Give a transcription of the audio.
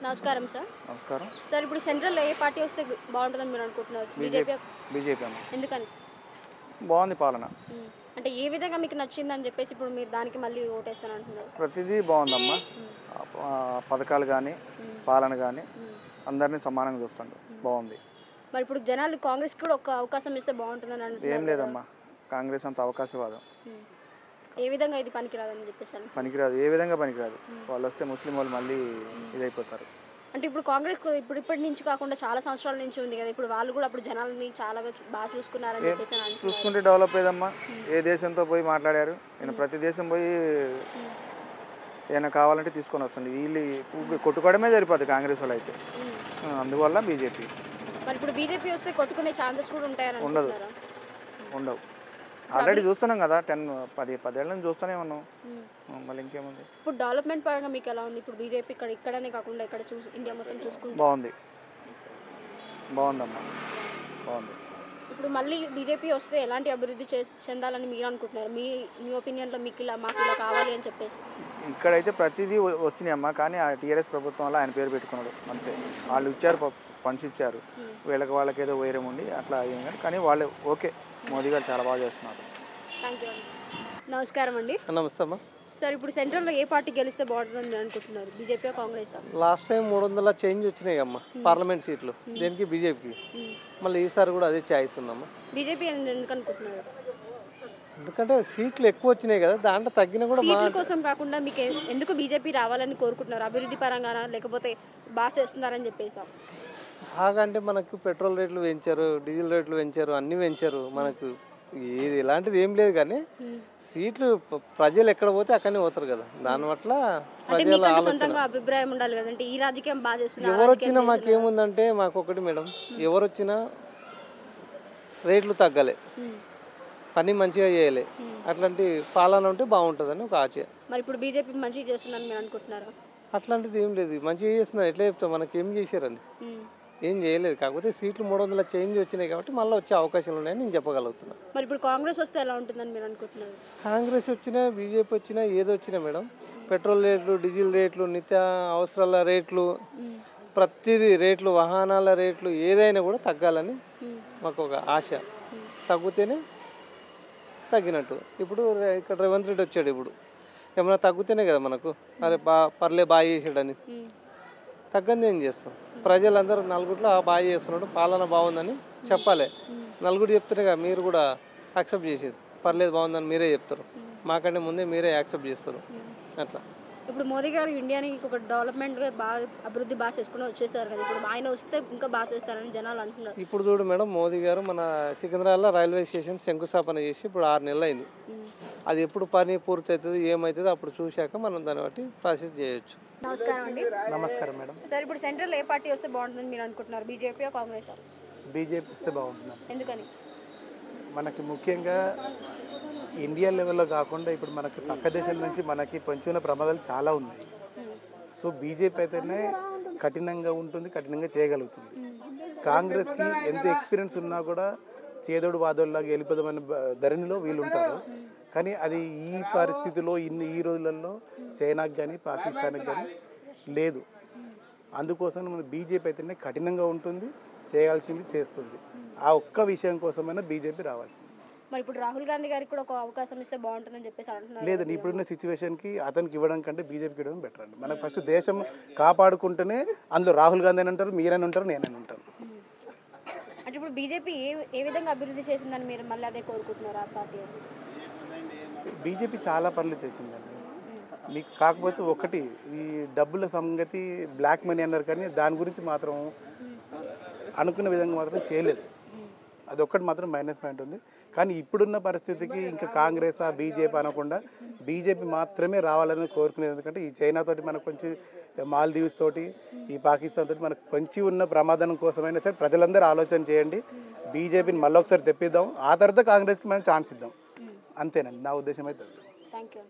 నమస్కారం సార్. నమస్కారం సార్, ఇప్పుడు సెంట్రల్ ఏ పార్టీ వస్తే బాగుంటుందని మీరు అనుకుంటున్నారు? బీజేపీ. బీజేపీ అమ్మ ఎందుకని? బాగుంది పాలన. అంటే ఏ విధంగా మీకు నచ్చిందని చెప్పేసి ఇప్పుడు మీరు దానికి మళ్ళీ ఓటేస్తాను అంటున్నారు? ప్రతిదీ బాగుందమ్మా. పథకాలు కానీ పాలన కానీ అందరినీ సమానంగా చూస్తుండ్రు. బాగుంది. మరి ఇప్పుడు జనాలు కాంగ్రెస్ కూడా ఒక అవకాశం ఇస్తే బాగుంటుందని అంటున్నారు. ఏం లేదమ్మా, కాంగ్రెస్ అంత అవకాశవాదం. ఏ విధంగా ఇది పనికిరాదని చెప్పేసి పనికిరాదు. ఏ విధంగా పనికిరాదు. వాళ్ళు వస్తే ముస్లిం వాళ్ళు మళ్ళీ ఇదైపోతారు. అంటే ఇప్పుడు కాంగ్రెస్ ఇప్పటి నుంచి కాకుండా చాలా సంవత్సరాల నుంచి ఉంది కదా, ఇప్పుడు వాళ్ళు కూడా అప్పుడు జనాలని చాలా బాగా చూసుకున్నారని చెప్పేసి చూసుకుంటే డెవలప్ అయ్యేదమ్మా. ఏ దేశంతో పోయి మాట్లాడారు? నేను ప్రతి దేశం పోయి ఏమైనా కావాలంటే తీసుకొని వస్తుంది. వీళ్ళు కొట్టుకోవడమే సరిపోతుంది కాంగ్రెస్ వాళ్ళు అయితే. అందువల్ల బీజేపీ. మరి ఇప్పుడు బీజేపీ వస్తే కొట్టుకునే ఛాన్సెస్ కూడా ఉంటాయని ఉండవు. ఆల్రెడీ చూస్తున్నాం కదా, 10 ఏళ్ళ నుంచి చూస్తూనే ఉన్నాం. మళ్ళీ ఇంకేముంది? ఇప్పుడు డెవలప్మెంట్ పరంగా మీకు ఎలా ఉంది? ఇప్పుడు బీజేపీ ఇక్కడనే కాకుండా ఇక్కడ ఇండియా మొత్తం చూసుకుంటే బాగుందమ్మా, బాగుంది. ఇప్పుడు మళ్ళీ బీజేపీ వస్తే ఎలాంటి అభివృద్ధి చెందాలని మీరు అనుకుంటున్నారు? మీ ఒపీనియన్లో మాకు ఇలా కావాలి అని చెప్పేసి. ఇక్కడైతే ప్రతిదీ వచ్చినాయమ్మా, కానీ ఆ టీఆర్ఎస్ ప్రభుత్వం వల్ల ఆయన పేరు పెట్టుకున్నాడు అంతే. వాళ్ళు ఇచ్చారు, ఫండ్స్ ఇచ్చారు, వాళ్ళకి ఏదో వైరం ఉండి అట్లా అయ్యింది. కానీ వాళ్ళు ఓకే, మోదీ గారు చాలా బాగా చేస్తున్నారు. Thank you. నమస్కారం అండి. నమస్తే అమ్మా. సార్, ఇప్పుడు సెంట్రల్లో ఏ పార్టీ గెలిస్తే బాగుంటుందని మీరు అనుకుంటున్నారు? BJP, Congress? Last time 300 change వచ్చినాయి అమ్మా పార్లమెంట్ సీట్లు, దేనికి? బీజేపీకి. మళ్ళీ ఈసారి కూడా అదే ఛాయిస్ ఉందమ్మా. బీజేపీ ఎందుకు అనుకుంటున్నారు? ఎందుకంటే సీట్లు ఎక్కువ వచ్చినాయి కదా, దాంట్లో తగ్గిన కూడా సీట్ల కోసం కాకుండా మీకు ఎందుకు బీజేపీ రావాలని కోరుకుంటున్నారు? అభివృద్ధి పరంగానా, లేకపోతే బాగా చేస్తున్నారని చెప్పేసి? బాగా అంటే మనకు పెట్రోల్ రేట్లు పెంచారు, డీజిల్ రేట్లు పెంచారు, అన్నీ పెంచారు. మనకు ఏది ఎలాంటిది ఏం లేదు, కానీ సీట్లు ప్రజలు ఎక్కడ పోతే అక్కడనే పోతారు కదా, దానివల్ల ప్రజల ఆలోచన అభిప్రాయం ఉండాలి కదంటే ఈ రాజకీయం బాగా చేస్తున్నారు. ఎవరు వచ్చినా మాకేముందంటే మాకు ఒకటి మేడం, ఎవరు వచ్చినా రేట్లు తగ్గాలి, పని మంచిగా చేయాలి, అట్లాంటి పాలన ఉంటే బాగుంటుందని ఒక ఆశ. మరి ఇప్పుడు బీజేపీ మంచిగా చేస్తుందని మీరు అనుకుంటున్నారా? అట్లాంటిది ఏం లేదు, మంచిగా చేస్తున్నారు. ఎట్లా చెప్తాం, మనకి ఏం చేశారని? ఏం చేయలేదు. కాకపోతే సీట్లు 300 చేంజ్ వచ్చినాయి కాబట్టి మళ్ళీ వచ్చే అవకాశాలు ఉన్నాయని నేను చెప్పగలుగుతున్నాను. మరి ఇప్పుడు కాంగ్రెస్ వస్తే ఎలా ఉంటుందని మీరు అనుకుంటున్నారు? కాంగ్రెస్ వచ్చినా, బీజేపీ వచ్చినా, ఏదో వచ్చినా మేడం, పెట్రోల్ రేట్లు, డీజిల్ రేట్లు, నిత్య అవసరాల రేట్లు, ప్రతిదీ రేట్లు, వాహనాల రేట్లు ఏదైనా కూడా తగ్గాలని మాకు ఒక ఆశ. తగ్గితేనే తగ్గినట్టు. ఇప్పుడు ఇక్కడ రేవంత్ రెడ్డి వచ్చాడు, ఇప్పుడు ఏమైనా తగ్గితేనే కదా మనకు అరే పర్లే బాగా చేసాడని. తగ్గంది ఏం చేస్తాం? ప్రజలందరూ నలుగురిలో బాగా చేస్తున్నాడు, పాలన బాగుందని చెప్పాలి. నలుగురు చెప్తేనే కదా మీరు కూడా యాక్సెప్ట్ చేసేది. పర్లేదు బాగుందని మీరే చెప్తారు, మాకంటే ముందే మీరే యాక్సెప్ట్ చేస్తారు. అట్లా ఇప్పుడు మోదీ గారు ఇండియాని ఒక డెవలప్మెంట్గా బాగా అభివృద్ధి బాగా చేసుకుని వచ్చేసారు కదా, ఇప్పుడు ఆయన వస్తే ఇంకా బాగా చేస్తారని జనాలు అంటున్నారు. ఇప్పుడు చూడు మేడం, మోదీ గారు మన సికింద్రాబాద్లో రైల్వే స్టేషన్ శంకుస్థాపన చేసి ఇప్పుడు 6 నెలలు అయింది. అది ఎప్పుడు పని పూర్తి అవుతుంది, ఏమవుతుందో అప్పుడు చూశాక మనం దాన్ని బట్టి ప్రాసెస్ చేయొచ్చు. నమస్కారం అండి. నమస్కారం మేడం. సార్, ఇప్పుడు సెంట్రల్ ఏ పార్టీ వస్తే బాగుంటుందని మీరు అనుకుంటున్నారు? బీజేపీ, కాంగ్రెస్? బీజేపీ వస్తే బాగుంటుంది. ఎందుకని? మనకి ముఖ్యంగా ఇండియా లెవెల్లో కాకుండా ఇప్పుడు మనకి పక్క దేశాల నుంచి మనకి పొంచి ఉన్న ప్రమాదాలు చాలా ఉన్నాయి. సో బీజేపీ అయితేనే కఠినంగా ఉంటుంది, కఠినంగా చేయగలుగుతుంది. కాంగ్రెస్కి ఎంత ఎక్స్పీరియన్స్ ఉన్నా కూడా చేదోడు వాదోడులాగా వెళ్ళిపోదామని ధరణిలో వీళ్ళు ఉంటారు. కానీ అది ఈ పరిస్థితిలో ఈ రోజులలో చైనాకి కానీ పాకిస్తాన్కి కానీ లేదు. అందుకోసం మన బీజేపీ అయితేనే కఠినంగా ఉంటుంది, చేయాల్సింది చేస్తుంది. ఆ ఒక్క విషయం కోసమైనా బీజేపీ రావాల్సింది. మరి ఇప్పుడు రాహుల్ గాంధీ గారికి కూడా ఒక అవకాశం ఇస్తే బాగుంటుందని చెప్పేసి అంటున్నారు. లేదండి, ఇప్పుడున్న సిచ్యువేషన్కి అతనికి ఇవ్వడం కంటే బీజేపీకి ఇవ్వడం బెటర్ అండి. మనకు ఫస్ట్ దేశం కాపాడుకుంటేనే అందులో రాహుల్ గాంధీ అని అంటారు, మీరని ఉంటారు, నేనని ఉంటాను. అంటే ఇప్పుడు బీజేపీ ఏ విధంగా అభివృద్ధి చేసిందని మీరు మళ్ళీ అదే కోరుకుంటున్నారు? ఆ పార్టీ బీజేపీ చాలా పనులు చేసిందండి మీకు. కాకపోతే ఒకటి, ఈ డబ్బుల సంగతి బ్లాక్ మనీ అన్నారు, కానీ దాని గురించి మాత్రం అనుకున్న విధంగా మాత్రం చేయలేదు. అది ఒక్కటి మాత్రం మైనస్ పాయింట్ ఉంది. కానీ ఇప్పుడున్న పరిస్థితికి ఇంకా కాంగ్రెస్ బీజేపీ అనకుండా బీజేపీ మాత్రమే రావాలని కోరుకునేది. ఎందుకంటే ఈ చైనాతోటి మనకు కొంచెం, మాల్దీవ్స్ తోటి, ఈ పాకిస్తాన్ తోటి మనకు కొంచెం ఉన్న ప్రమాదం కోసమైనా సరే ప్రజలందరూ ఆలోచన చేయండి, బీజేపీని మళ్ళీ ఒకసారి తెప్పిద్దాం, ఆ తర్వాత కాంగ్రెస్కి మనం ఛాన్స్ ఇద్దాం. అంతేనండి నా ఉద్దేశం అయితే. Thank you.